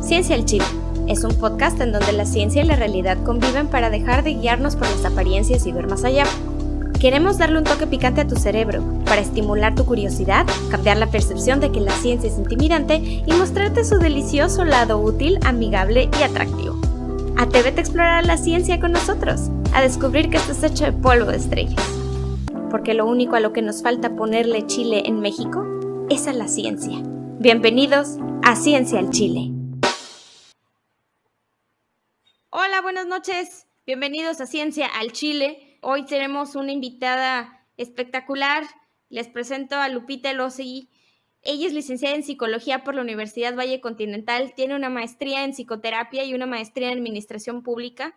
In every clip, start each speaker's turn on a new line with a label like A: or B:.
A: Ciencia al Chile es un podcast en donde la ciencia y la realidad conviven para dejar de guiarnos por las apariencias y ver más allá. Queremos darle un toque picante a tu cerebro para estimular tu curiosidad, cambiar la percepción de que la ciencia es intimidante y mostrarte su delicioso lado útil, amigable y atractivo. Atrévete a explorar la ciencia con nosotros, a descubrir que esto es hecho de polvo de estrellas. Porque lo único a lo que nos falta ponerle chile en México es a la ciencia. Bienvenidos a Ciencia al Chile. Hola, buenas noches. Bienvenidos a Ciencia al Chile. Hoy tenemos una invitada espectacular. Les presento a Lupita Elosegui. Ella es licenciada en Psicología por la Universidad Valle Continental. Tiene una maestría en Psicoterapia y una maestría en Administración Pública.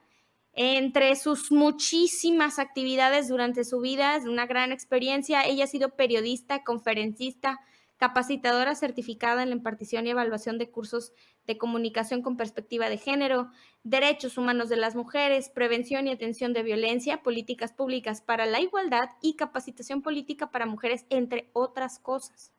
A: Entre sus muchísimas actividades durante su vida, es una gran experiencia. Ella ha sido periodista, conferencista, capacitadora certificada en la impartición y evaluación de cursos de comunicación con perspectiva de género, derechos humanos de las mujeres, prevención y atención de violencia, políticas públicas para la igualdad y capacitación política para mujeres, entre otras cosas.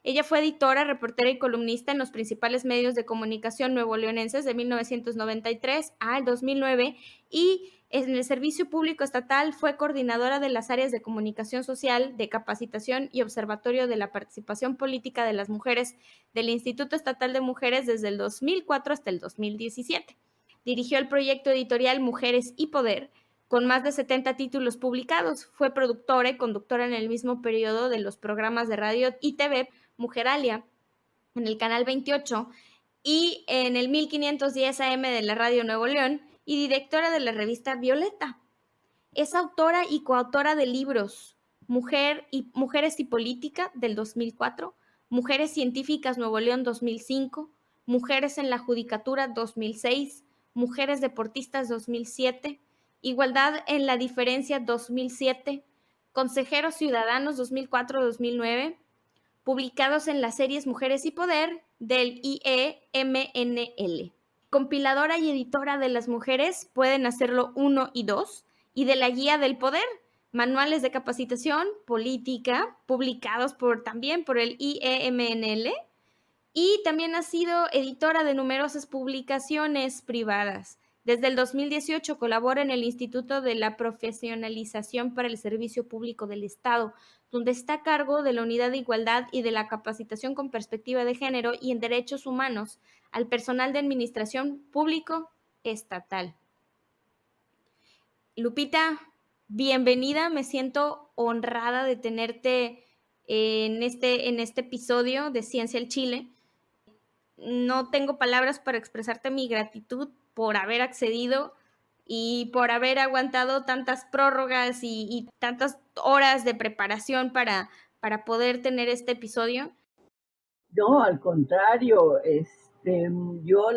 A: Ella fue editora, reportera y columnista en los principales medios de comunicación nuevoleonenses de 1993 al 2009 y en el Servicio Público Estatal fue coordinadora de las áreas de comunicación social, de capacitación y observatorio de la participación política de las mujeres del Instituto Estatal de Mujeres desde el 2004 hasta el 2017. Dirigió el proyecto editorial Mujeres y Poder, con más de 70 títulos publicados. Fue productora y conductora en el mismo periodo de los programas de radio y TV Mujeralia en el canal 28 y en el 1510 AM de la Radio Nuevo León y directora de la revista Violeta. Es autora y coautora de libros Mujeres y Política del 2004, Mujeres Científicas Nuevo León 2005, Mujeres en la Judicatura 2006, Mujeres Deportistas 2007, Igualdad en la Diferencia 2007, Consejeros Ciudadanos 2004-2009, publicados en las series Mujeres y Poder del IEMNL. Compiladora y editora de Las Mujeres Pueden Hacerlo 1 y 2 y de la Guía del Poder, manuales de capacitación política publicados también por el IEMNL, y también ha sido editora de numerosas publicaciones privadas. Desde el 2018 colabora en el Instituto de la Profesionalización para el Servicio Público del Estado, donde está a cargo de la Unidad de Igualdad y de la Capacitación con Perspectiva de Género y en Derechos Humanos al personal de Administración Público Estatal. Lupita, bienvenida. Me siento honrada de tenerte en este episodio de Ciencia al Chile. No tengo palabras para expresarte mi gratitud por haber accedido y por haber aguantado tantas prórrogas y tantas horas de preparación para poder tener este episodio.
B: No, al contrario, yo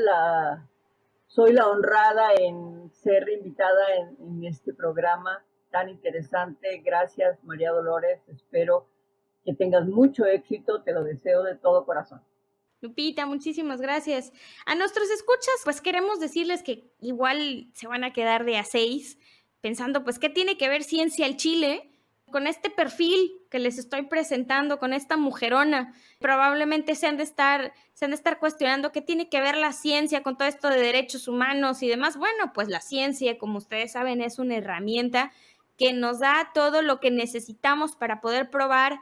B: soy la honrada en ser invitada en este programa tan interesante. Gracias, María Dolores. Espero que tengas mucho éxito. Te lo deseo de todo corazón.
A: Lupita, muchísimas gracias. A nuestros escuchas, pues queremos decirles que igual se van a quedar de a 6, pensando, pues, ¿qué tiene que ver Ciencia al Chile con este perfil que les estoy presentando, con esta mujerona? Probablemente se han de estar cuestionando qué tiene que ver la ciencia con todo esto de derechos humanos y demás. Bueno, pues la ciencia, como ustedes saben, es una herramienta que nos da todo lo que necesitamos para poder probar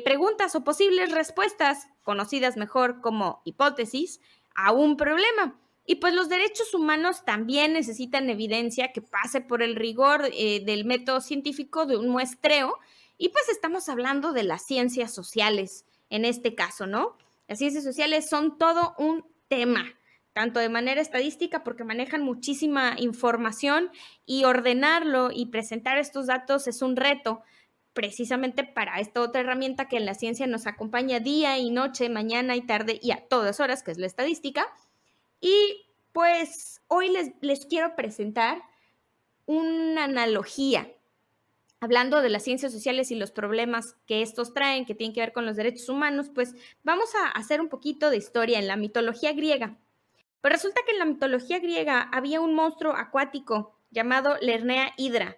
A: preguntas o posibles respuestas, conocidas mejor como hipótesis, a un problema. Y pues los derechos humanos también necesitan evidencia que pase por el rigor del método científico de un muestreo, y pues estamos hablando de las ciencias sociales en este caso, ¿no? Las ciencias sociales son todo un tema, tanto de manera estadística porque manejan muchísima información y ordenarlo y presentar estos datos es un reto, precisamente para esta otra herramienta que en la ciencia nos acompaña día y noche, mañana y tarde y a todas horas, que es la estadística. Y pues hoy les quiero presentar una analogía, hablando de las ciencias sociales y los problemas que estos traen, que tienen que ver con los derechos humanos. Pues vamos a hacer un poquito de historia en la mitología griega. Pues resulta que en la mitología griega había un monstruo acuático llamado Lernea Hidra,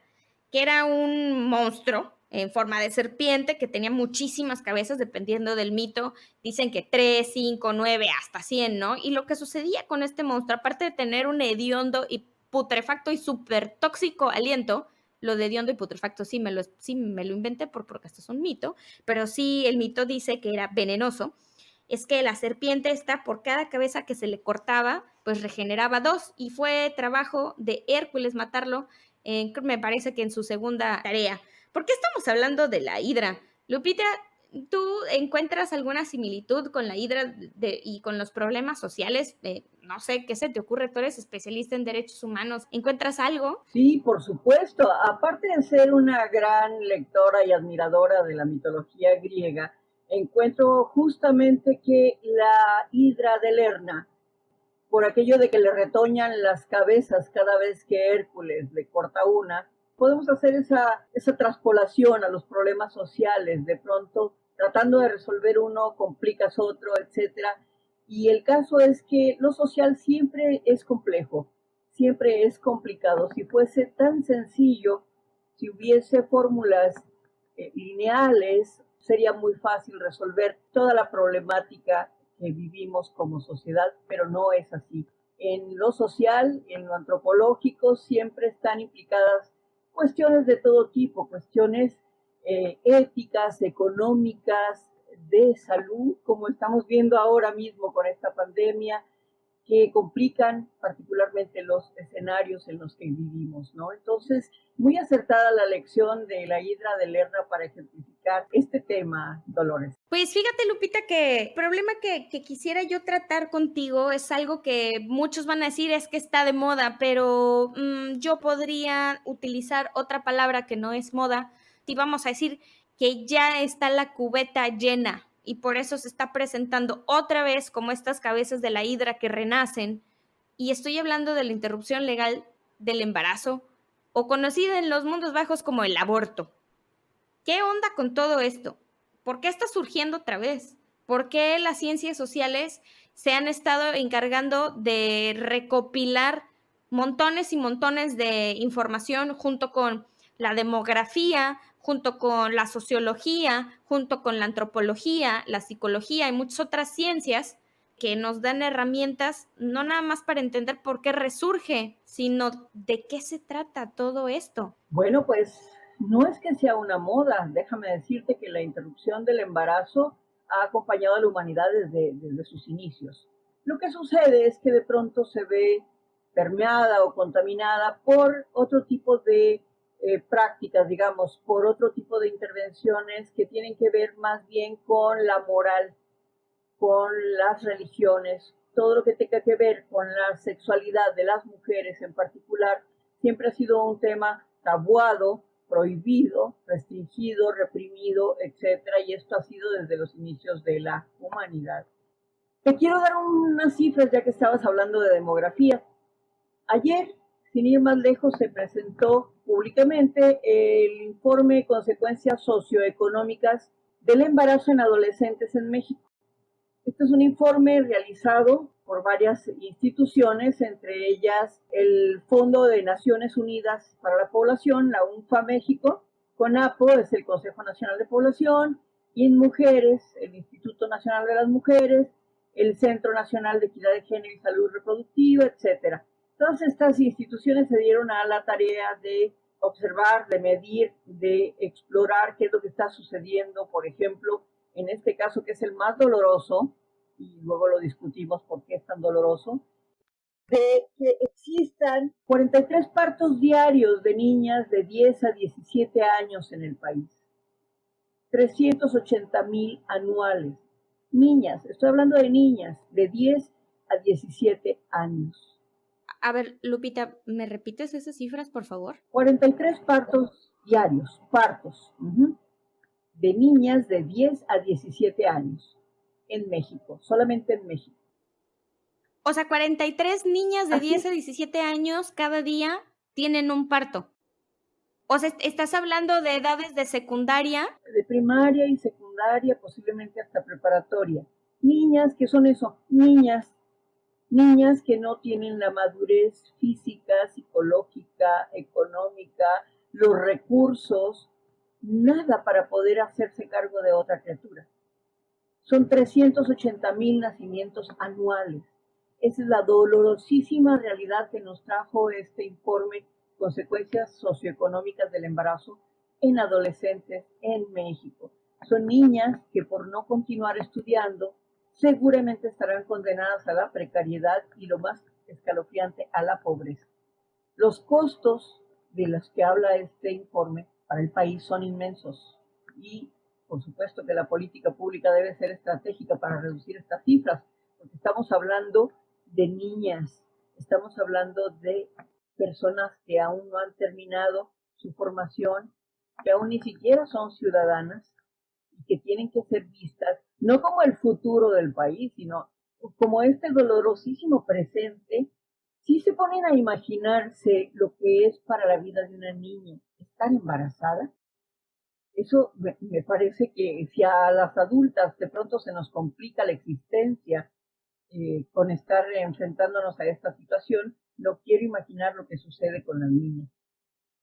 A: que era un monstruo en forma de serpiente, que tenía muchísimas cabezas, dependiendo del mito. Dicen que 3, 5, 9, hasta 100, ¿no? Y lo que sucedía con este monstruo, aparte de tener un hediondo y putrefacto y súper tóxico aliento, lo de hediondo y putrefacto sí me lo inventé porque esto es un mito, pero sí el mito dice que era venenoso. Es que la serpiente esta, por cada cabeza que se le cortaba, pues regeneraba 2, y fue trabajo de Hércules matarlo, me parece que en su segunda tarea. ¿Por qué estamos hablando de la hidra? Lupita, ¿tú encuentras alguna similitud con la hidra y con los problemas sociales? No sé, ¿qué se te ocurre? Tú eres especialista en derechos humanos. ¿Encuentras algo?
B: Sí, por supuesto. Aparte de ser una gran lectora y admiradora de la mitología griega, encuentro justamente que la hidra de Lerna, por aquello de que le retoñan las cabezas cada vez que Hércules le corta una, podemos hacer esa traspolación a los problemas sociales. De pronto, tratando de resolver uno, complicas otro, etcétera. Y el caso es que lo social siempre es complejo, siempre es complicado. Si fuese tan sencillo, si hubiese fórmulas lineales, sería muy fácil resolver toda la problemática que vivimos como sociedad, pero no es así. En lo social, en lo antropológico, siempre están implicadas cuestiones de todo tipo, cuestiones éticas, económicas, de salud, como estamos viendo ahora mismo con esta pandemia, que complican particularmente los escenarios en los que vivimos, ¿no? Entonces, muy acertada la lección de la hidra de Lerna para ejemplificar este tema, Dolores.
A: Pues fíjate, Lupita, que el problema que quisiera yo tratar contigo es algo que muchos van a decir es que está de moda, pero yo podría utilizar otra palabra que no es moda, y vamos a decir que ya está la cubeta llena, y por eso se está presentando otra vez como estas cabezas de la hidra que renacen. Y estoy hablando de la interrupción legal del embarazo, o conocida en los mundos bajos como el aborto. ¿Qué onda con todo esto? ¿Por qué está surgiendo otra vez? ¿Por qué las ciencias sociales se han estado encargando de recopilar montones y montones de información junto con la demografía, junto con la sociología, junto con la antropología, la psicología y muchas otras ciencias que nos dan herramientas no nada más para entender por qué resurge, sino de qué se trata todo esto?
B: Bueno, pues no es que sea una moda, déjame decirte que la interrupción del embarazo ha acompañado a la humanidad desde sus inicios. Lo que sucede es que de pronto se ve permeada o contaminada por otro tipo de prácticas, digamos, por otro tipo de intervenciones que tienen que ver más bien con la moral, con las religiones, todo lo que tenga que ver con la sexualidad de las mujeres en particular, siempre ha sido un tema tabuado, prohibido, restringido, reprimido, etcétera, y esto ha sido desde los inicios de la humanidad. Te quiero dar unas cifras ya que estabas hablando de demografía. Ayer, sin ir más lejos, se presentó públicamente el informe de consecuencias socioeconómicas del embarazo en adolescentes en México. Este es un informe realizado por varias instituciones, entre ellas el Fondo de Naciones Unidas para la Población, la UNFA México, CONAPO es el Consejo Nacional de Población, INMujeres, el Instituto Nacional de las Mujeres, el Centro Nacional de Equidad de Género y Salud Reproductiva, etcétera. Todas estas instituciones se dieron a la tarea de observar, de medir, de explorar qué es lo que está sucediendo, por ejemplo, en este caso que es el más doloroso, y luego lo discutimos por qué es tan doloroso, de que existan 43 partos diarios de niñas de 10 a 17 años en el país, 380,000 anuales. Niñas, estoy hablando de niñas de 10 a 17 años.
A: A ver, Lupita, ¿me repites esas cifras, por favor?
B: 43 partos diarios, partos, de niñas de 10 a 17 años en México, solamente en México.
A: O sea, 43 niñas de
B: Así
A: 10 a 17 años cada día tienen un parto. O sea, estás hablando de edades de secundaria.
B: de primaria y secundaria, posiblemente hasta preparatoria. Niñas que son eso, niñas que no tienen la madurez física, psicológica, económica, los recursos nada para poder hacerse cargo de otra criatura. Son 380,000 nacimientos anuales. Esa es la dolorosísima realidad que nos trajo este informe, consecuencias socioeconómicas del embarazo en adolescentes en México. Son niñas que por no continuar estudiando seguramente estarán condenadas a la precariedad y lo más escalofriante, a la pobreza. Los costos de los que habla este informe para el país son inmensos y por supuesto que la política pública debe ser estratégica para reducir estas cifras, porque estamos hablando de niñas, estamos hablando de personas que aún no han terminado su formación, que aún ni siquiera son ciudadanas y que tienen que ser vistas no como el futuro del país, sino como este dolorosísimo presente. Si se ponen a imaginarse lo que es para la vida de una niña estar embarazada, eso me parece que si a las adultas de pronto se nos complica la existencia con estar enfrentándonos a esta situación, no quiero imaginar lo que sucede con las niñas.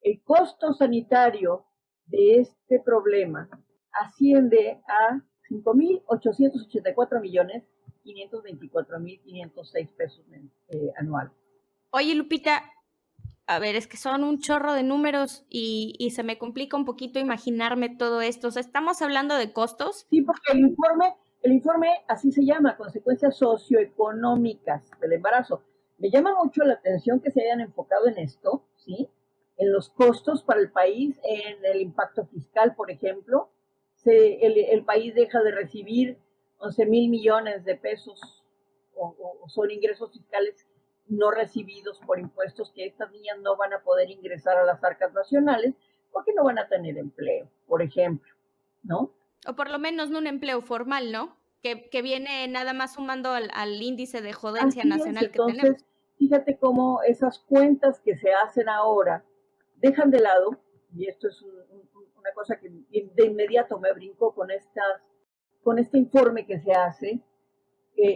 B: El costo sanitario de este problema asciende a 5,884,524,506 pesos anuales.
A: Oye, Lupita, a ver, es que son un chorro de números y se me complica un poquito imaginarme todo esto. O sea, ¿estamos hablando de costos?
B: Sí, porque el informe así se llama, consecuencias socioeconómicas del embarazo. Me llama mucho la atención que se hayan enfocado en esto, ¿sí? En los costos para el país, en el impacto fiscal, por ejemplo. El país deja de recibir 11,000 millones de pesos o son ingresos fiscales no recibidos por impuestos que estas niñas no van a poder ingresar a las arcas nacionales porque no van a tener empleo, por ejemplo, ¿no?
A: O por lo menos no un empleo formal, ¿no? Que viene nada más sumando al índice de jodencia
B: Así es,
A: nacional que tenemos.
B: entonces, fíjate cómo esas cuentas que se hacen ahora dejan de lado, y esto es una cosa que de inmediato me brincó con este informe que se hace,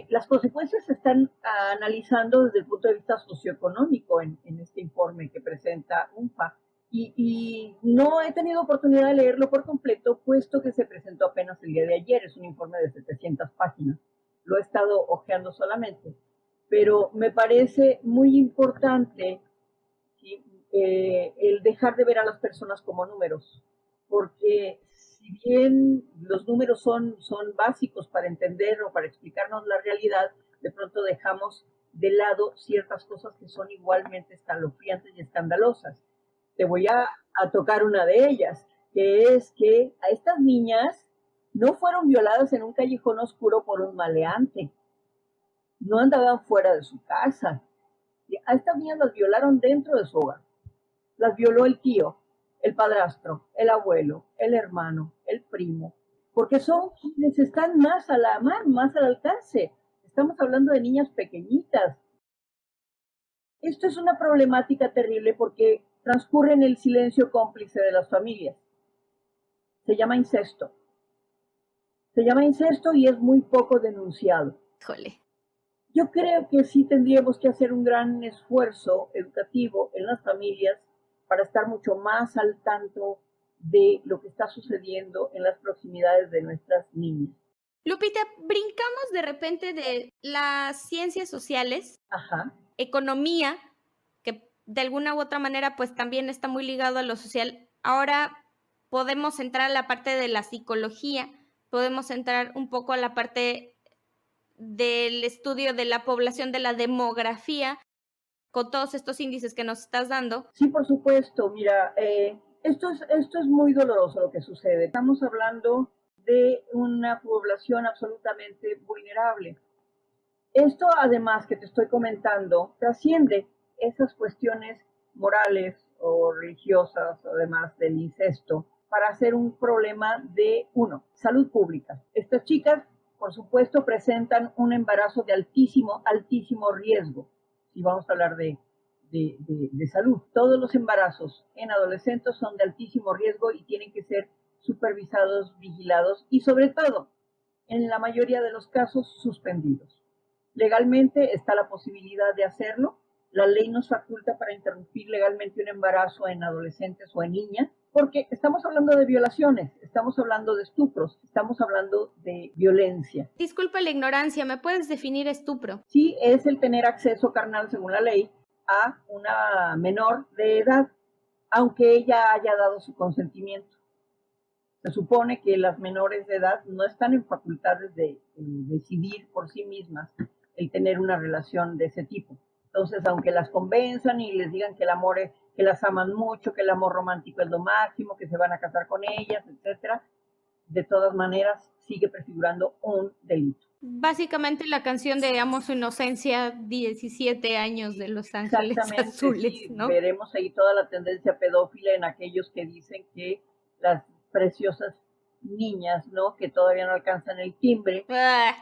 B: las consecuencias se están analizando desde el punto de vista socioeconómico en este informe que presenta UNFA. Y no he tenido oportunidad de leerlo por completo, puesto que se presentó apenas el día de ayer. Es un informe de 700 páginas. Lo he estado hojeando solamente. Pero me parece muy importante, ¿sí? El dejar de ver a las personas como números, porque si bien los números son básicos para entender o para explicarnos la realidad, de pronto dejamos de lado ciertas cosas que son igualmente escalofriantes y escandalosas. Te voy a tocar una de ellas, que es que a estas niñas no fueron violadas en un callejón oscuro por un maleante, no andaban fuera de su casa. A estas niñas las violaron dentro de su hogar. Las violó el tío, el padrastro, el abuelo, el hermano, el primo, porque son quienes están más a la mano, más al alcance. Estamos hablando de niñas pequeñitas. Esto es una problemática terrible porque transcurre en el silencio cómplice de las familias. Se llama incesto. Se llama incesto y es muy poco denunciado.
A: Híjole.
B: Yo creo que sí tendríamos que hacer un gran esfuerzo educativo en las familias para estar mucho más al tanto de lo que está sucediendo en las proximidades de nuestras niñas.
A: Lupita, brincamos de repente de las ciencias sociales,
B: Ajá.
A: economía, que de alguna u otra manera pues también está muy ligado a lo social. Ahora podemos entrar a la parte de la psicología, podemos entrar un poco a la parte del estudio de la población, de la demografía, con todos estos índices que nos estás dando.
B: Sí, por supuesto. Mira, esto es muy doloroso lo que sucede. Estamos hablando de una población absolutamente vulnerable. Esto, además, que te estoy comentando, trasciende esas cuestiones morales o religiosas, además del incesto, para hacer un problema de, salud pública. Estas chicas, por supuesto, presentan un embarazo de altísimo, altísimo riesgo, si vamos a hablar de salud. Todos los embarazos en adolescentes son de altísimo riesgo y tienen que ser supervisados, vigilados y, sobre todo, en la mayoría de los casos, suspendidos. Legalmente está la posibilidad de hacerlo. La ley nos faculta para interrumpir legalmente un embarazo en adolescentes o en niñas porque estamos hablando de violaciones, estamos hablando de estupros, estamos hablando de violencia.
A: Disculpa la ignorancia, ¿me puedes definir estupro?
B: Sí, es el tener acceso carnal, según la ley, a una menor de edad, aunque ella haya dado su consentimiento. Se supone que las menores de edad no están en facultades de decidir por sí mismas el tener una relación de ese tipo. Entonces, aunque las convenzan y les digan que el amor es, que las aman mucho, que el amor romántico es lo máximo, que se van a casar con ellas, etcétera, de todas maneras sigue prefigurando un delito.
A: Básicamente la canción de Amo su inocencia, 17 años de Los Ángeles Azules,
B: sí,
A: ¿no?
B: veremos ahí toda la tendencia pedófila en aquellos que dicen que las preciosas niñas, ¿no? Que todavía no alcanzan el timbre,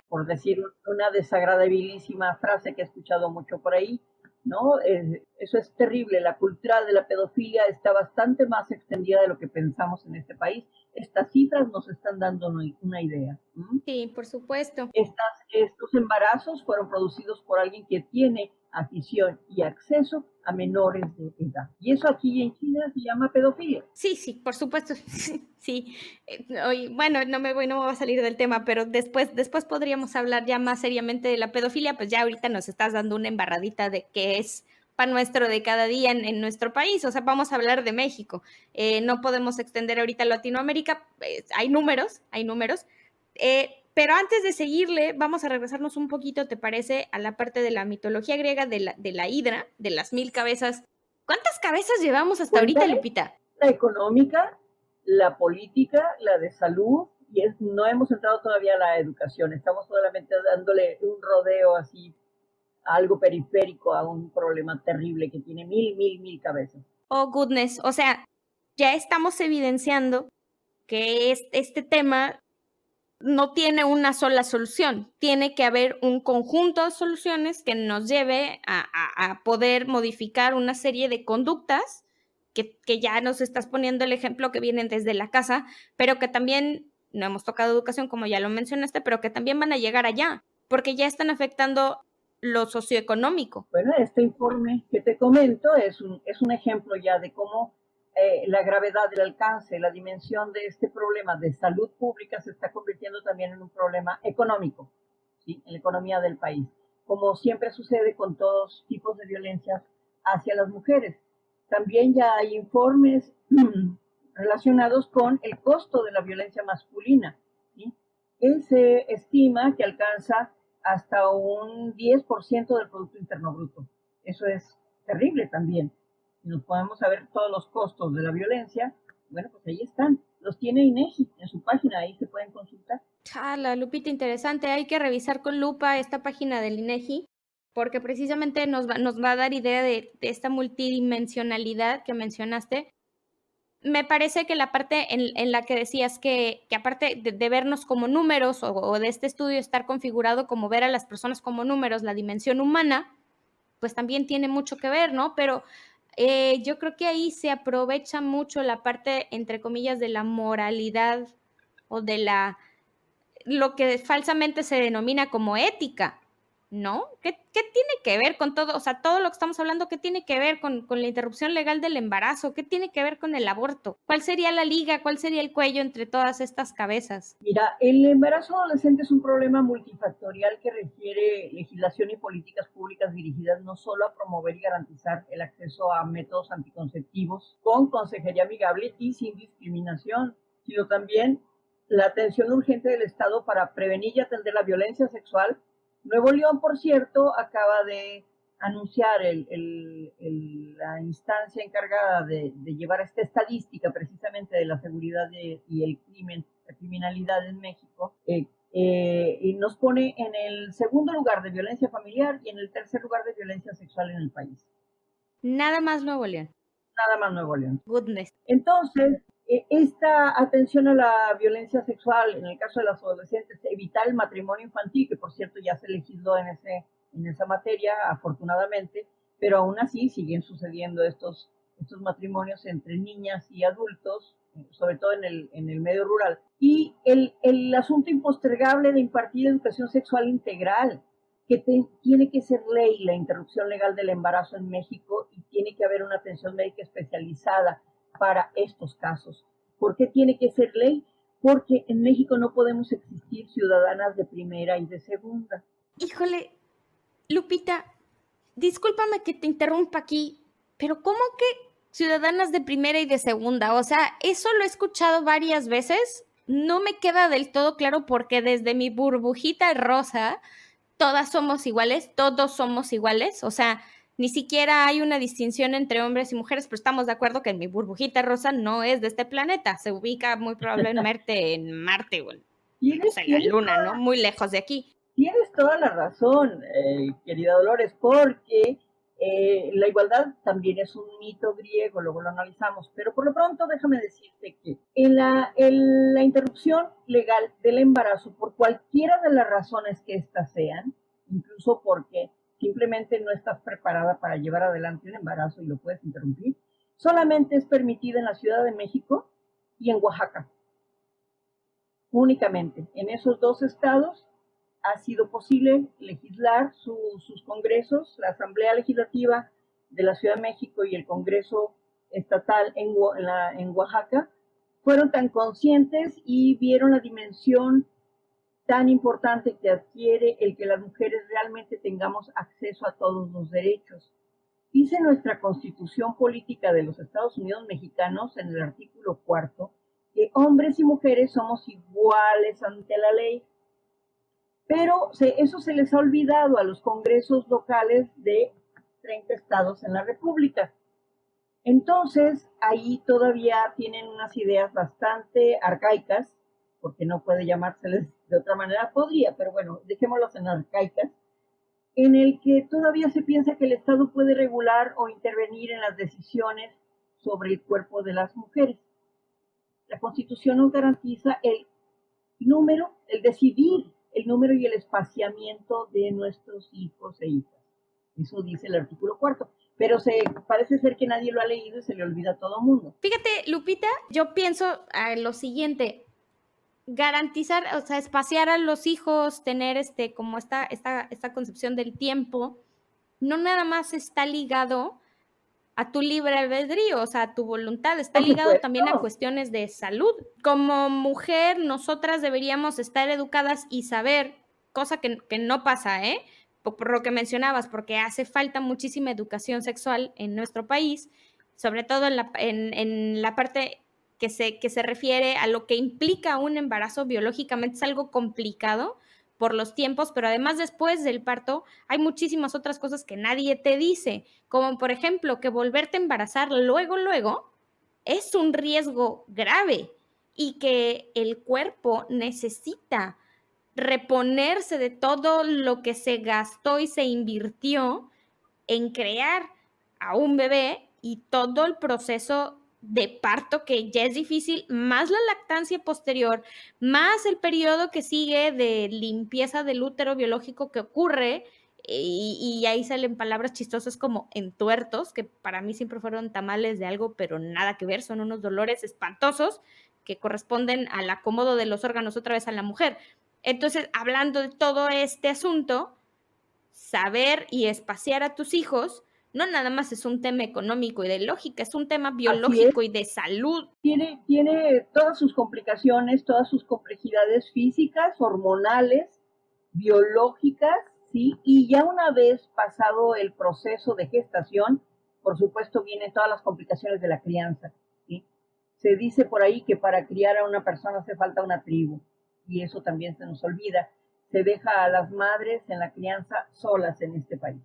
B: por decir una desagradabilísima frase que he escuchado mucho por ahí, ¿no? Eso es terrible. La cultura de la pedofilia está bastante más extendida de lo que pensamos en este país. Estas cifras nos están dando una idea.
A: Sí, por supuesto.
B: Estos embarazos fueron producidos por alguien que tiene afición y acceso a menores de edad. Y eso aquí en China se llama pedofilia.
A: Sí, sí, por supuesto. Sí. Bueno, no me voy a salir del tema, pero después podríamos hablar ya más seriamente de la pedofilia, pues ya ahorita nos estás dando una embarradita de qué es pan nuestro de cada día en nuestro país. O sea, vamos a hablar de México. No podemos extender ahorita a Latinoamérica. Hay números. Pero antes de seguirle, vamos a regresarnos un poquito, ¿te parece?, a la parte de la mitología griega de la hidra, de las 1000 cabezas. ¿Cuántas cabezas llevamos hasta ahorita, Lupita?
B: La económica, la política, la de salud, y no hemos entrado todavía a la educación. Estamos solamente dándole un rodeo así, a algo periférico, a un problema terrible que tiene mil cabezas.
A: Oh, goodness. O sea, ya estamos evidenciando que este tema no tiene una sola solución. Tiene que haber un conjunto de soluciones que nos lleve a poder modificar una serie de conductas que ya nos estás poniendo el ejemplo, que vienen desde la casa, pero que también, no hemos tocado educación como ya lo mencionaste, pero que también van a llegar allá, porque ya están afectando lo socioeconómico.
B: Bueno, este informe que te comento es un ejemplo ya de cómo la gravedad del alcance, la dimensión de este problema de salud pública se está convirtiendo también en un problema económico, ¿sí?, en la economía del país, como siempre sucede con todos tipos de violencias hacia las mujeres. También ya hay informes relacionados con el costo de la violencia masculina, ¿sí?, que se estima que alcanza hasta un 10% del Producto Interno Bruto. Eso es terrible también. Si nos podemos saber todos los costos de la violencia, bueno, pues ahí están. Los tiene INEGI en su página, ahí se pueden consultar.
A: La Lupita, interesante. Hay que revisar con lupa esta página del INEGI, porque precisamente nos va a dar idea de esta multidimensionalidad que mencionaste. Me parece que la parte en la que decías que aparte de vernos como números o de este estudio estar configurado como ver a las personas como números, la dimensión humana, pues también tiene mucho que ver, ¿no? Pero yo creo que ahí se aprovecha mucho la parte, entre comillas, de la moralidad o de lo que falsamente se denomina como ética, ¿no? ¿Qué tiene que ver con todo? O sea, todo lo que estamos hablando, ¿qué tiene que ver con la interrupción legal del embarazo? ¿Qué tiene que ver con el aborto? ¿Cuál sería la liga? ¿Cuál sería el cuello entre todas estas cabezas?
B: Mira, el embarazo adolescente es un problema multifactorial que requiere legislación y políticas públicas dirigidas no solo a promover y garantizar el acceso a métodos anticonceptivos con consejería amigable y sin discriminación, sino también la atención urgente del Estado para prevenir y atender la violencia sexual. Nuevo León, por cierto, acaba de anunciar la instancia encargada de llevar esta estadística precisamente de la seguridad y el crimen, la criminalidad en México, y nos pone en el segundo lugar de violencia familiar y en el tercer lugar de violencia sexual en el país.
A: Nada más Nuevo León.
B: Nada más Nuevo León.
A: Goodness.
B: Entonces, esta atención a la violencia sexual, en el caso de las adolescentes, evitar el matrimonio infantil, que por cierto ya se legisló en esa materia, afortunadamente, pero aún así siguen sucediendo estos matrimonios entre niñas y adultos, sobre todo en el medio rural. Y el asunto impostergable de impartir educación sexual integral, que tiene que ser ley la interrupción legal del embarazo en México y tiene que haber una atención médica especializada para estos casos. ¿Por qué tiene que ser ley? Porque en México no podemos existir ciudadanas de primera y de segunda.
A: Híjole, Lupita, discúlpame que te interrumpa aquí, pero ¿cómo que ciudadanas de primera y de segunda? O sea, eso lo he escuchado varias veces. No me queda del todo claro porque desde mi burbujita rosa, todas somos iguales, todos somos iguales. O sea, ni siquiera hay una distinción entre hombres y mujeres, pero estamos de acuerdo que mi burbujita rosa no es de este planeta. Se ubica muy probablemente en Marte o en, no sé, la Luna, ¿no? Muy lejos de aquí.
B: Tienes toda la razón, querida Dolores, porque la igualdad también es un mito griego, luego lo analizamos, pero por lo pronto déjame decirte que en la interrupción legal del embarazo, por cualquiera de las razones que éstas sean, incluso porque simplemente no estás preparada para llevar adelante un embarazo y lo puedes interrumpir, solamente es permitida en la Ciudad de México y en Oaxaca. Únicamente en esos dos estados ha sido posible legislar sus congresos, la Asamblea Legislativa de la Ciudad de México y el Congreso Estatal en Oaxaca, fueron tan conscientes y vieron la dimensión tan importante que adquiere el que las mujeres realmente tengamos acceso a todos los derechos. Dice nuestra Constitución Política de los Estados Unidos Mexicanos en el artículo 4 que hombres y mujeres somos iguales ante la ley, pero eso se les ha olvidado a los congresos locales de 30 estados en la República. Entonces, ahí todavía tienen unas ideas bastante arcaicas, porque no puede llamárseles de otra manera, podría, pero bueno, dejémoslos en arcaicas, en el que todavía se piensa que el Estado puede regular o intervenir en las decisiones sobre el cuerpo de las mujeres. La Constitución nos garantiza el decidir el número y el espaciamiento de nuestros hijos e hijas. Eso dice el artículo 4. Pero parece ser que nadie lo ha leído y se le olvida a todo el mundo.
A: Fíjate, Lupita, yo pienso lo siguiente, garantizar, o sea, espaciar a los hijos, tener como esta concepción del tiempo, no nada más está ligado a tu libre albedrío, o sea, a tu voluntad, está ligado también a cuestiones de salud. Como mujer, nosotras deberíamos estar educadas y saber, cosa que no pasa, por lo que mencionabas, porque hace falta muchísima educación sexual en nuestro país, sobre todo en la parte que se refiere a lo que implica un embarazo biológicamente, es algo complicado por los tiempos, pero además después del parto hay muchísimas otras cosas que nadie te dice, como por ejemplo que volverte a embarazar luego es un riesgo grave y que el cuerpo necesita reponerse de todo lo que se gastó y se invirtió en crear a un bebé y todo el proceso de parto que ya es difícil, más la lactancia posterior, más el periodo que sigue de limpieza del útero biológico que ocurre, y ahí salen palabras chistosas como entuertos, que para mí siempre fueron tamales de algo, pero nada que ver, son unos dolores espantosos que corresponden al acomodo de los órganos otra vez a la mujer. Entonces, hablando de todo este asunto, saber y espaciar a tus hijos no nada más es un tema económico y de lógica, es un tema biológico y de salud.
B: Tiene todas sus complicaciones, todas sus complejidades físicas, hormonales, biológicas, ¿sí? Y ya una vez pasado el proceso de gestación, por supuesto vienen todas las complicaciones de la crianza, ¿sí? Se dice por ahí que para criar a una persona hace falta una tribu, y eso también se nos olvida. Se deja a las madres en la crianza solas en este país,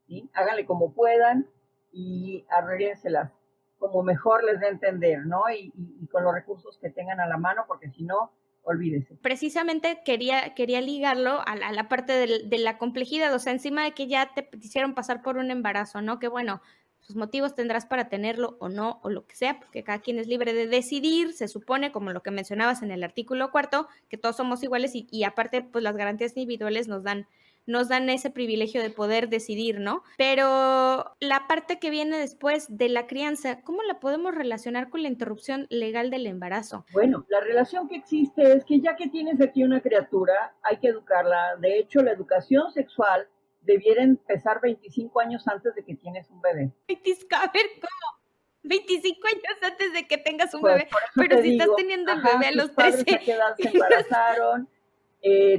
B: ¿sí? Háganle como puedan y arréglenselas como mejor les dé a entender, ¿no? Y con los recursos que tengan a la mano, porque si no, olvídese.
A: Precisamente quería ligarlo a la parte de la complejidad, o sea, encima de que ya te hicieron pasar por un embarazo, ¿no? Que bueno, sus motivos tendrás para tenerlo o no, o lo que sea, porque cada quien es libre de decidir, se supone, como lo que mencionabas en el artículo 4, que todos somos iguales y aparte, pues las garantías individuales nos dan ese privilegio de poder decidir, ¿no? Pero la parte que viene después de la crianza, ¿cómo la podemos relacionar con la interrupción legal del embarazo?
B: Bueno, la relación que existe es que ya que tienes aquí una criatura, hay que educarla. De hecho, la educación sexual debiera empezar 25 años antes de que tienes un bebé.
A: A ver, ¿cómo? 25 años antes de que tengas un
B: Pues
A: bebé,
B: por eso
A: pero
B: te
A: si estás
B: digo,
A: teniendo el bebé
B: ajá,
A: a
B: tus
A: los
B: padres
A: 13,
B: a qué edad se embarazaron,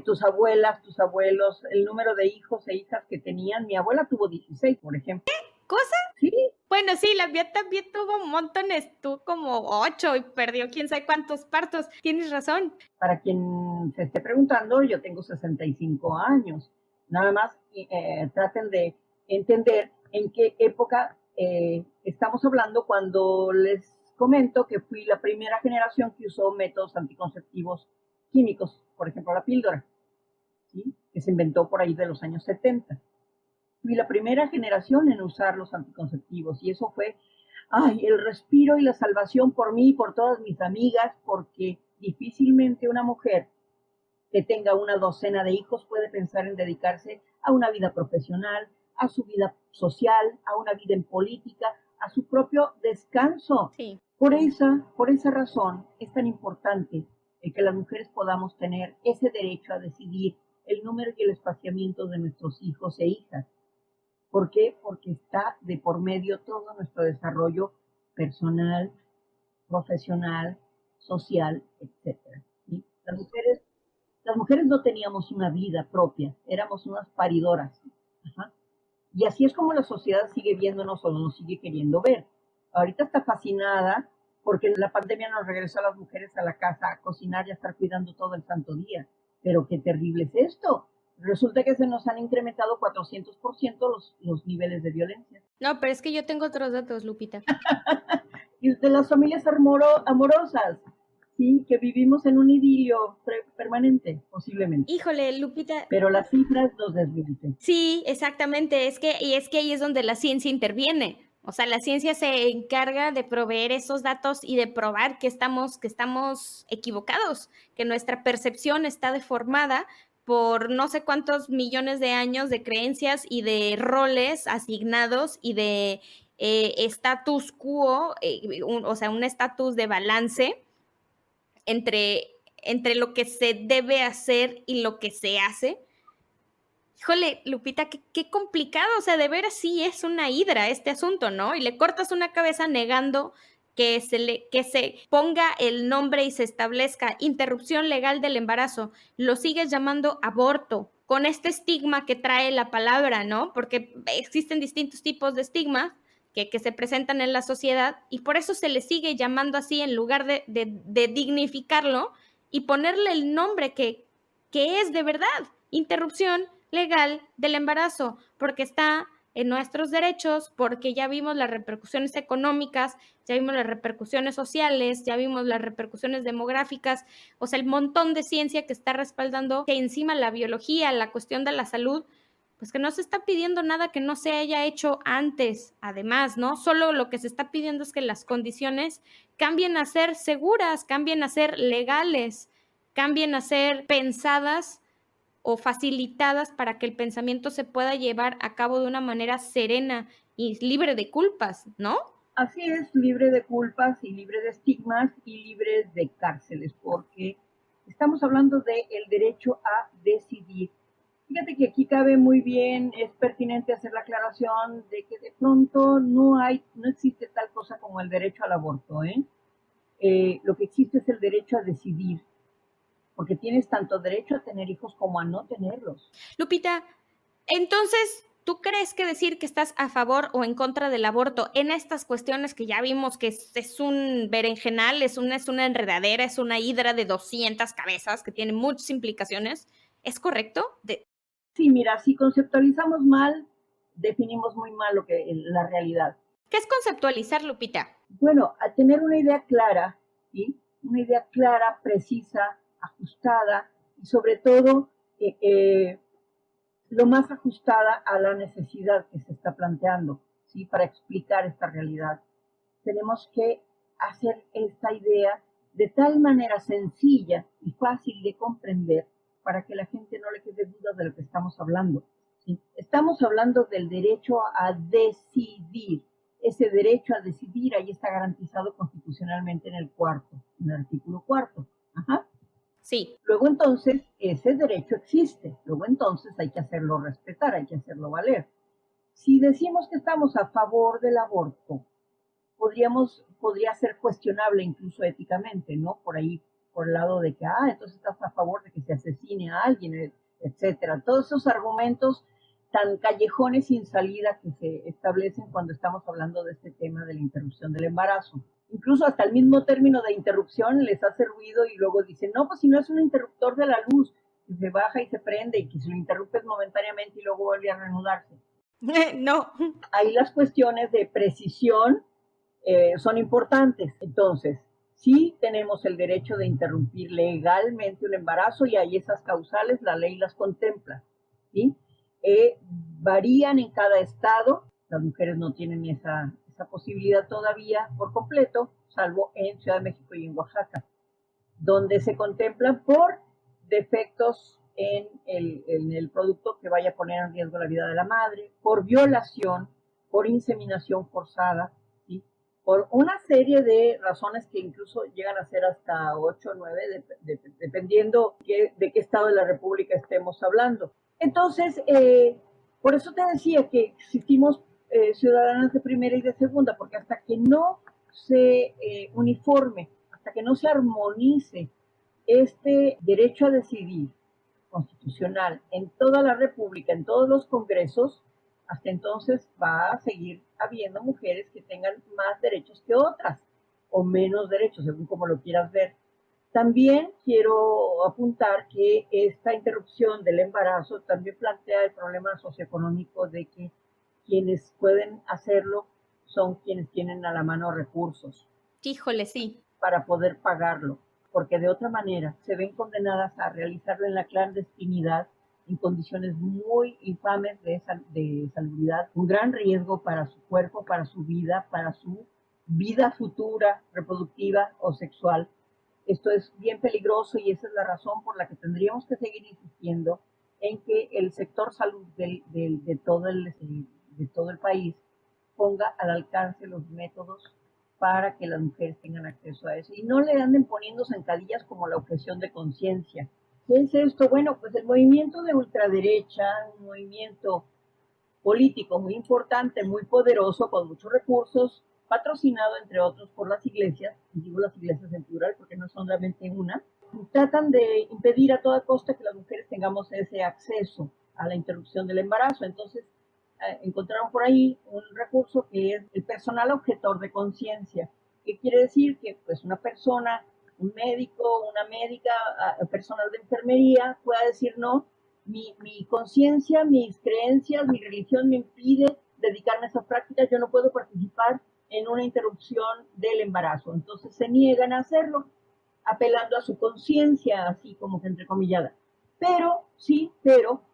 B: tus abuelas, tus abuelos, el número de hijos e hijas que tenían. Mi abuela tuvo 16, por ejemplo.
A: ¿cosa?
B: Sí,
A: Bueno, sí, la mía también tuvo montones, tuvo como 8 y perdió quién sabe cuántos partos. Tienes razón.
B: para quien se esté preguntando, yo tengo 65 años. Nada más traten de entender en qué época estamos hablando cuando les comento que fui la primera generación que usó métodos anticonceptivos químicos, por ejemplo la píldora, ¿sí? Que se inventó por ahí de los años 70. Fui la primera generación en usar los anticonceptivos y eso fue, ay, el respiro y la salvación por mí y por todas mis amigas, porque difícilmente una mujer que tenga una docena de hijos puede pensar en dedicarse a una vida profesional, a su vida social, a una vida en política, a su propio descanso.
A: Sí.
B: Por esa razón es tan importante el que las mujeres podamos tener ese derecho a decidir el número y el espaciamiento de nuestros hijos e hijas. ¿Por qué? Porque está de por medio todo nuestro desarrollo personal, profesional, social, etcétera. ¿Sí? Las mujeres no teníamos una vida propia, éramos unas paridoras. Ajá. Y así es como la sociedad sigue viéndonos o nos sigue queriendo ver. Ahorita está fascinada porque la pandemia nos regresó a las mujeres a la casa a cocinar y a estar cuidando todo el santo día. Pero qué terrible es esto. Resulta que se nos han incrementado 400% los niveles de violencia.
A: No, pero es que yo tengo otros datos, Lupita.
B: Y de las familias amorosas, ¿sí? Que vivimos en un idilio permanente, posiblemente.
A: Híjole, Lupita.
B: Pero las cifras nos desmienten.
A: Sí, exactamente. Es que ahí es donde la ciencia interviene. O sea, la ciencia se encarga de proveer esos datos y de probar que estamos equivocados, que nuestra percepción está deformada por no sé cuántos millones de años de creencias y de roles asignados y de status quo, o sea, un estatus de balance entre, entre lo que se debe hacer y lo que se hace. Híjole, Lupita, qué complicado, o sea, de veras sí es una hidra este asunto, ¿no? Y le cortas una cabeza negando que se ponga el nombre y se establezca interrupción legal del embarazo. Lo sigues llamando aborto, con este estigma que trae la palabra, ¿no? Porque existen distintos tipos de estigmas que se presentan en la sociedad y por eso se le sigue llamando así en lugar de dignificarlo y ponerle el nombre que es de verdad, interrupción legal del embarazo, porque está en nuestros derechos, porque ya vimos las repercusiones económicas, ya vimos las repercusiones sociales, ya vimos las repercusiones demográficas, o sea, el montón de ciencia que está respaldando que encima la biología, la cuestión de la salud, pues que no se está pidiendo nada que no se haya hecho antes, además, ¿no? Solo lo que se está pidiendo es que las condiciones cambien a ser seguras, cambien a ser legales, cambien a ser pensadas o facilitadas para que el pensamiento se pueda llevar a cabo de una manera serena y libre de culpas, ¿no?
B: Así es, libre de culpas y libre de estigmas y libre de cárceles, porque estamos hablando del derecho a decidir. Fíjate que aquí cabe muy bien, es pertinente hacer la aclaración de que de pronto no existe tal cosa como el derecho al aborto, ¿eh? Lo que existe es el derecho a decidir, porque tienes tanto derecho a tener hijos como a no tenerlos.
A: Lupita, entonces, ¿tú crees que decir que estás a favor o en contra del aborto en estas cuestiones que ya vimos que es un berenjenal, es una enredadera, es una hidra de 200 cabezas que tiene muchas implicaciones, ¿es correcto?
B: Sí, mira, si conceptualizamos mal, definimos muy mal lo que la realidad.
A: ¿Qué es conceptualizar, Lupita?
B: Bueno, a tener una idea clara, ¿sí? Una idea clara, precisa, ajustada y sobre todo lo más ajustada a la necesidad que se está planteando, ¿sí? Para explicar esta realidad. Tenemos que hacer esta idea de tal manera sencilla y fácil de comprender para que la gente no le quede duda de lo que estamos hablando. ¿Sí? Estamos hablando del derecho a decidir. Ese derecho a decidir ahí está garantizado constitucionalmente en el artículo cuarto. Ajá.
A: Sí.
B: Luego entonces, ese derecho existe. Luego entonces hay que hacerlo respetar, hay que hacerlo valer. Si decimos que estamos a favor del aborto, podría ser cuestionable incluso éticamente, ¿no? Por ahí, por el lado de que, entonces estás a favor de que se asesine a alguien, etcétera. Todos esos argumentos tan callejones sin salida que se establecen cuando estamos hablando de este tema de la interrupción del embarazo. Incluso hasta el mismo término de interrupción les hace ruido y luego dicen, no, pues si no es un interruptor de la luz, que se baja y se prende y que se lo interrumpes momentáneamente y luego vuelve a reanudarse.
A: No.
B: Ahí las cuestiones de precisión son importantes. Entonces, sí tenemos el derecho de interrumpir legalmente un embarazo y hay esas causales, la ley las contempla, ¿sí? Varían en cada estado, las mujeres no tienen esa posibilidad todavía por completo, salvo en Ciudad de México y en Oaxaca, donde se contempla por defectos en el producto que vaya a poner en riesgo la vida de la madre, por violación, por inseminación forzada, ¿sí? Por una serie de razones que incluso llegan a ser hasta 8 o 9, dependiendo de qué estado de la República estemos hablando. Entonces, por eso te decía que existimos ciudadanas de primera y de segunda, porque hasta que no se uniforme, hasta que no se armonice este derecho a decidir constitucional en toda la República, en todos los congresos, hasta entonces va a seguir habiendo mujeres que tengan más derechos que otras, o menos derechos, según como lo quieras ver. También quiero apuntar que esta interrupción del embarazo también plantea el problema socioeconómico de que quienes pueden hacerlo son quienes tienen a la mano recursos.
A: Híjole, sí.
B: Para poder pagarlo, porque de otra manera se ven condenadas a realizarlo en la clandestinidad en condiciones muy infames de salubridad, un gran riesgo para su cuerpo, para su vida futura, reproductiva o sexual. Esto es bien peligroso y esa es la razón por la que tendríamos que seguir insistiendo en que el sector salud de todo el país ponga al alcance los métodos para que las mujeres tengan acceso a eso y no le anden poniendo zancadillas como la objeción de conciencia. ¿Qué es esto? Bueno, pues el movimiento de ultraderecha, un movimiento político muy importante, muy poderoso, con muchos recursos, patrocinado entre otros por las iglesias, y digo las iglesias en plural porque no son realmente una, tratan de impedir a toda costa que las mujeres tengamos ese acceso a la interrupción del embarazo. Entonces, encontraron por ahí un recurso que es el personal objetor de conciencia, que quiere decir que pues una persona, un médico, una médica, personal de enfermería pueda decir no, mi conciencia, mis creencias, mi religión me impide dedicarme a esas prácticas, yo no puedo participar en una interrupción del embarazo. Entonces se niegan a hacerlo, apelando a su conciencia, así como que entrecomillada. Pero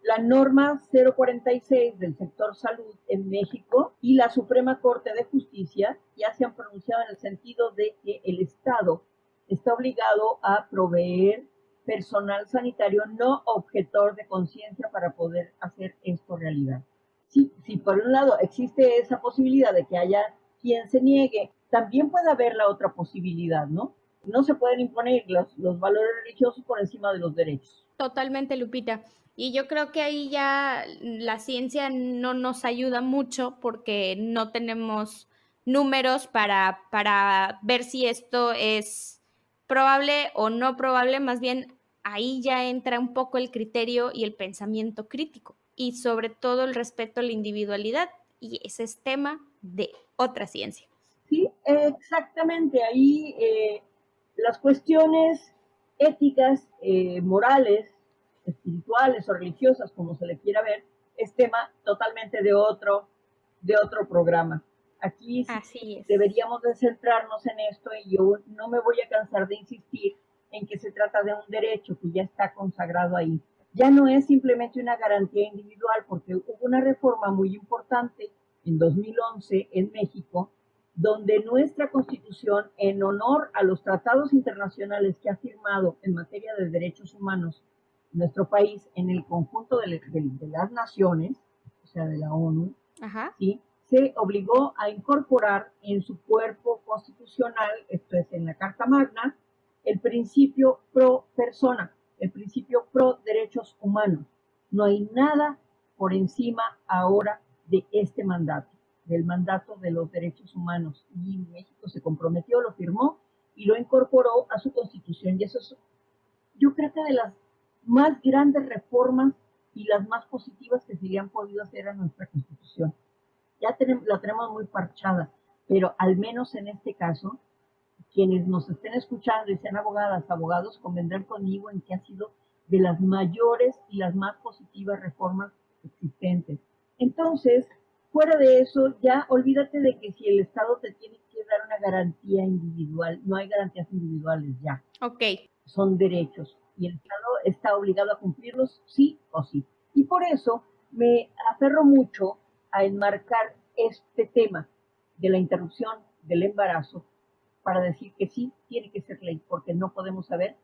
B: la norma 046 del sector salud en México y la Suprema Corte de Justicia ya se han pronunciado en el sentido de que el Estado está obligado a proveer personal sanitario no objetor de conciencia para poder hacer esto realidad. Si por un lado existe esa posibilidad de que haya quien se niegue, también puede haber la otra posibilidad, ¿no? No se pueden imponer los valores religiosos por encima de los derechos.
A: Totalmente, Lupita. Y yo creo que ahí ya la ciencia no nos ayuda mucho porque no tenemos números para ver si esto es probable o no probable. Más bien, ahí ya entra un poco el criterio y el pensamiento crítico y sobre todo el respeto a la individualidad. Y ese es tema de otra ciencia.
B: Sí, exactamente. Ahí las cuestiones éticas, morales, espirituales o religiosas, como se le quiera ver, es tema totalmente de otro programa. Aquí
A: Así es.
B: deberíamos de centrarnos en esto y yo no me voy a cansar de insistir en que se trata de un derecho que ya está consagrado ahí. Ya no es simplemente una garantía individual, porque hubo una reforma muy importante en 2011 en México, donde nuestra Constitución, en honor a los tratados internacionales que ha firmado en materia de derechos humanos nuestro país en el conjunto de las naciones, o sea, de la ONU,
A: Ajá.
B: ¿sí? Se obligó a incorporar en su cuerpo constitucional, esto es en la Carta Magna, el principio pro persona, el principio pro derechos humanos. No hay nada por encima ahora de este mandato. del mandato de los derechos humanos y México se comprometió, lo firmó y lo incorporó a su constitución. Y eso es, yo creo que de las más grandes reformas y las más positivas que se le han podido hacer a nuestra constitución. Ya la tenemos muy parchada, pero al menos en este caso, quienes nos estén escuchando y sean abogadas, abogados, convendrán conmigo en que ha sido de las mayores y las más positivas reformas existentes. Entonces, fuera de eso, ya olvídate de que si el Estado te tiene que dar una garantía individual, no hay garantías individuales ya.
A: Ok.
B: Son derechos y el Estado está obligado a cumplirlos sí o sí. Y por eso me aferro mucho a enmarcar este tema de la interrupción del embarazo para decir que sí, tiene que ser ley, porque no podemos saber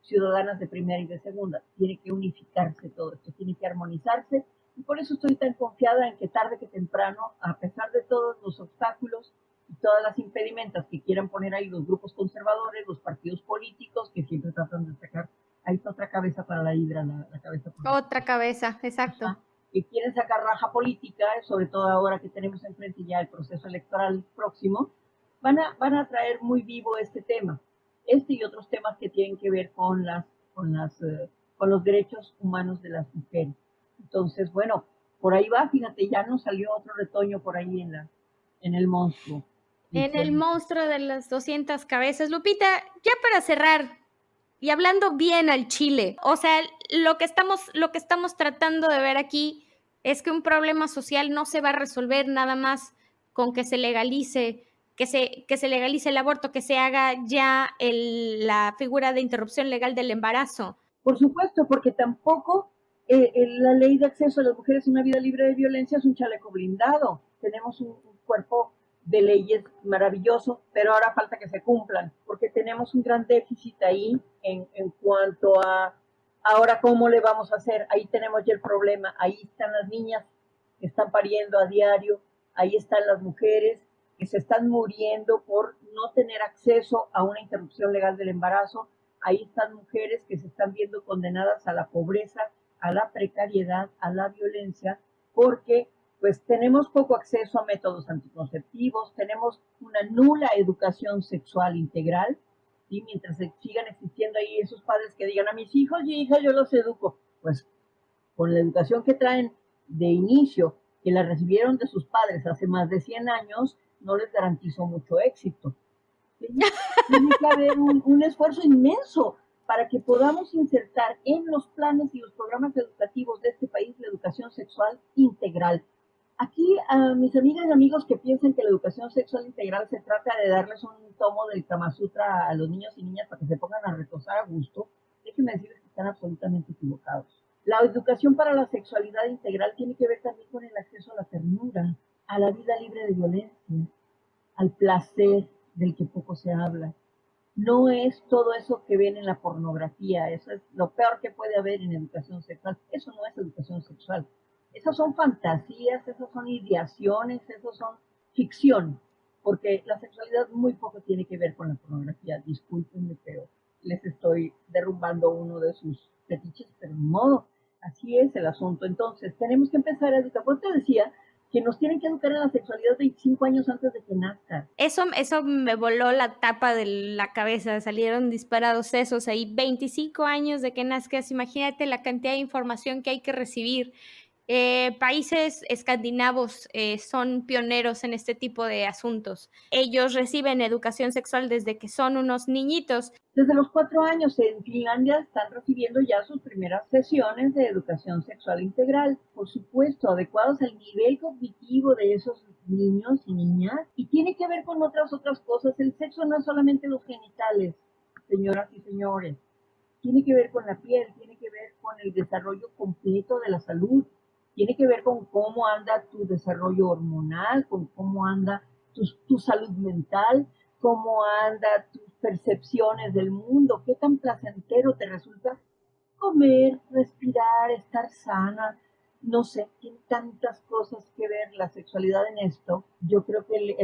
B: ciudadanas de primera y de segunda. Tiene que unificarse todo esto, tiene que armonizarse. Y por eso estoy tan confiada en que tarde que temprano, a pesar de todos los obstáculos y todas las impedimentas que quieran poner ahí los grupos conservadores, los partidos políticos, que siempre tratan de sacar, ahí está otra cabeza para la hidra, la cabeza política.
A: Otra cabeza, exacto.
B: Ajá. Que quieren sacar raja política, sobre todo ahora que tenemos enfrente ya el proceso electoral próximo, van a traer muy vivo este tema, este y otros temas que tienen que ver con los derechos humanos de las mujeres. Entonces, bueno, por ahí va, fíjate, ya nos salió otro retoño por ahí en el monstruo.
A: En el monstruo de las 200 cabezas. Lupita, ya para cerrar, y hablando bien al chile, o sea, lo que estamos tratando de ver aquí es que un problema social no se va a resolver nada más con que se legalice, que se legalice el aborto, que se haga ya la figura de interrupción legal del embarazo.
B: Por supuesto, porque tampoco la ley de acceso a las mujeres a una vida libre de violencia es un chaleco blindado. Tenemos un cuerpo de leyes maravilloso, pero ahora falta que se cumplan, porque tenemos un gran déficit ahí en cuanto a ahora cómo le vamos a hacer. Ahí tenemos ya el problema, ahí están las niñas que están pariendo a diario, ahí están las mujeres que se están muriendo por no tener acceso a una interrupción legal del embarazo, ahí están mujeres que se están viendo condenadas a la pobreza, a la precariedad, a la violencia, porque pues tenemos poco acceso a métodos anticonceptivos, tenemos una nula educación sexual integral, y mientras sigan existiendo ahí esos padres que digan a mis hijos y hijas yo los educo, pues con la educación que traen de inicio, que la recibieron de sus padres hace más de 100 años, no les garantizó mucho éxito. Tiene que haber un esfuerzo inmenso para que podamos insertar en los planes y los programas educativos de este país la educación sexual integral. Aquí a mis amigas y amigos que piensan que la educación sexual integral se trata de darles un tomo del Kama Sutra a los niños y niñas para que se pongan a retosar a gusto, déjenme decirles que están absolutamente equivocados. La educación para la sexualidad integral tiene que ver también con el acceso a la ternura, a la vida libre de violencia, al placer del que poco se habla. No es todo eso que ven en la pornografía, eso es lo peor que puede haber en educación sexual. Eso no es educación sexual. Esas son fantasías, esas son ideaciones, esas son ficción, porque la sexualidad muy poco tiene que ver con la pornografía. Discúlpenme, pero les estoy derrumbando uno de sus fetiches, pero en modo, así es el asunto. Entonces, tenemos que empezar a educar. Por te decía que nos tienen que educar en la sexualidad 25 años antes de que nazca.
A: Eso me voló la tapa de la cabeza, salieron disparados esos ahí, 25 años de que nazcas, imagínate la cantidad de información que hay que recibir. Países escandinavos son pioneros en este tipo de asuntos. Ellos reciben educación sexual desde que son unos niñitos.
B: Desde los 4 años en Finlandia están recibiendo ya sus primeras sesiones de educación sexual integral, por supuesto, adecuados al nivel cognitivo de esos niños y niñas, y tiene que ver con otras cosas. El sexo no es solamente los genitales, señoras y señores, tiene que ver con la piel, tiene que ver con el desarrollo completo de la salud, tiene que ver con cómo anda tu desarrollo hormonal, con cómo anda tu salud mental, cómo anda tus percepciones del mundo, qué tan placentero te resulta comer, respirar, estar sana, no sé, tiene tantas cosas que ver la sexualidad en esto. Yo creo que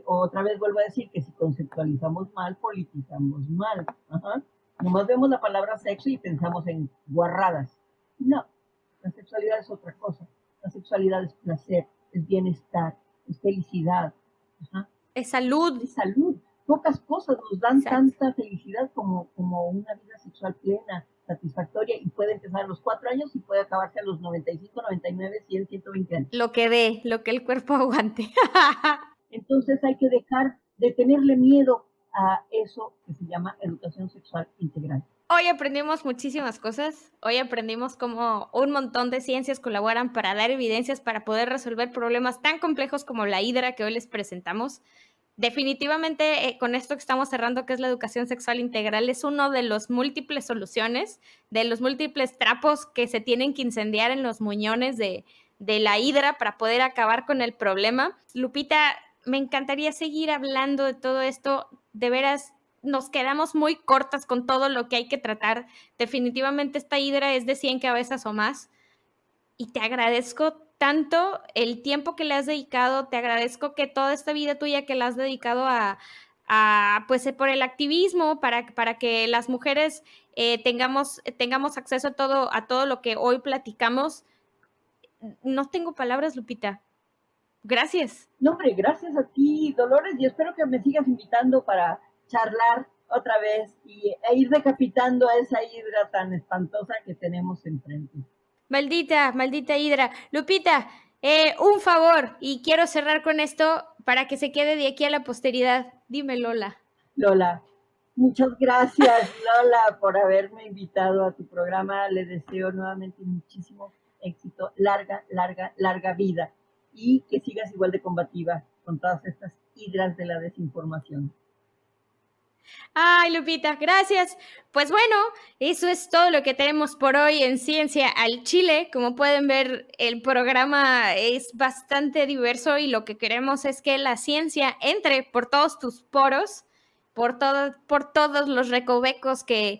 B: otra vez vuelvo a decir que si conceptualizamos mal, politizamos mal. Ajá. Nomás vemos la palabra sexo y pensamos en guarradas. No, la sexualidad es otra cosa. La sexualidad es placer. es bienestar, es felicidad. Ajá.
A: Es salud.
B: Es salud. Pocas cosas nos dan
A: Exacto.
B: tanta felicidad como una vida sexual plena, satisfactoria, y puede empezar a los 4 años y puede acabarse a los 95, 99, 100, 120 años.
A: Lo que dé, lo que el cuerpo aguante.
B: Entonces hay que dejar de tenerle miedo a eso que se llama educación sexual integral.
A: Hoy aprendimos muchísimas cosas. Hoy aprendimos cómo un montón de ciencias colaboran para dar evidencias para poder resolver problemas tan complejos como la hidra que hoy les presentamos. Definitivamente, con esto que estamos cerrando, que es la educación sexual integral, es uno de los múltiples soluciones, de los múltiples trapos que se tienen que incendiar en los muñones de la hidra para poder acabar con el problema. Lupita, me encantaría seguir hablando de todo esto. De veras, nos quedamos muy cortas con todo lo que hay que tratar. Definitivamente esta hidra es de 100 cabezas o más. Y te agradezco tanto el tiempo que le has dedicado, te agradezco que toda esta vida tuya que la has dedicado pues por el activismo, para que las mujeres tengamos acceso a todo lo que hoy platicamos. No tengo palabras, Lupita. Gracias.
B: No, hombre, gracias a ti, Dolores, y espero que me sigas invitando para charlar otra vez e ir decapitando a esa hidra tan espantosa que tenemos enfrente.
A: Maldita, maldita hidra. Lupita, un favor, y quiero cerrar con esto para que se quede de aquí a la posteridad. Dime, Lola.
B: Lola, muchas gracias, Lola, por haberme invitado a tu programa. Le deseo nuevamente muchísimo éxito, larga, larga, larga vida, y que sigas igual de combativa con todas estas hidras de la desinformación.
A: Ay, Lupita, gracias. Pues bueno, eso es todo lo que tenemos por hoy en Ciencia al Chile. Como pueden ver, el programa es bastante diverso y lo que queremos es que la ciencia entre por todos tus poros, por todos los recovecos que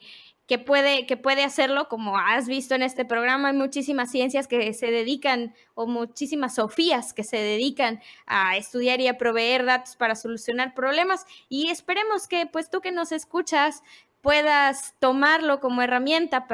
A: puede hacerlo, como has visto en este programa. Hay muchísimas ciencias que se dedican, o muchísimas Sofías que se dedican a estudiar y a proveer datos para solucionar problemas, y esperemos que pues tú que nos escuchas puedas tomarlo como herramienta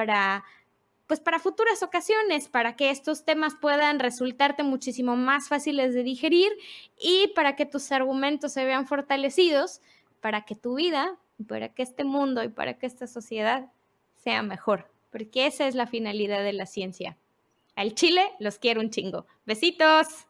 A: pues para futuras ocasiones, para que estos temas puedan resultarte muchísimo más fáciles de digerir y para que tus argumentos se vean fortalecidos, para que tu vida, para que este mundo y para que esta sociedad sea mejor, porque esa es la finalidad de la ciencia. Al Chile los quiero un chingo. Besitos.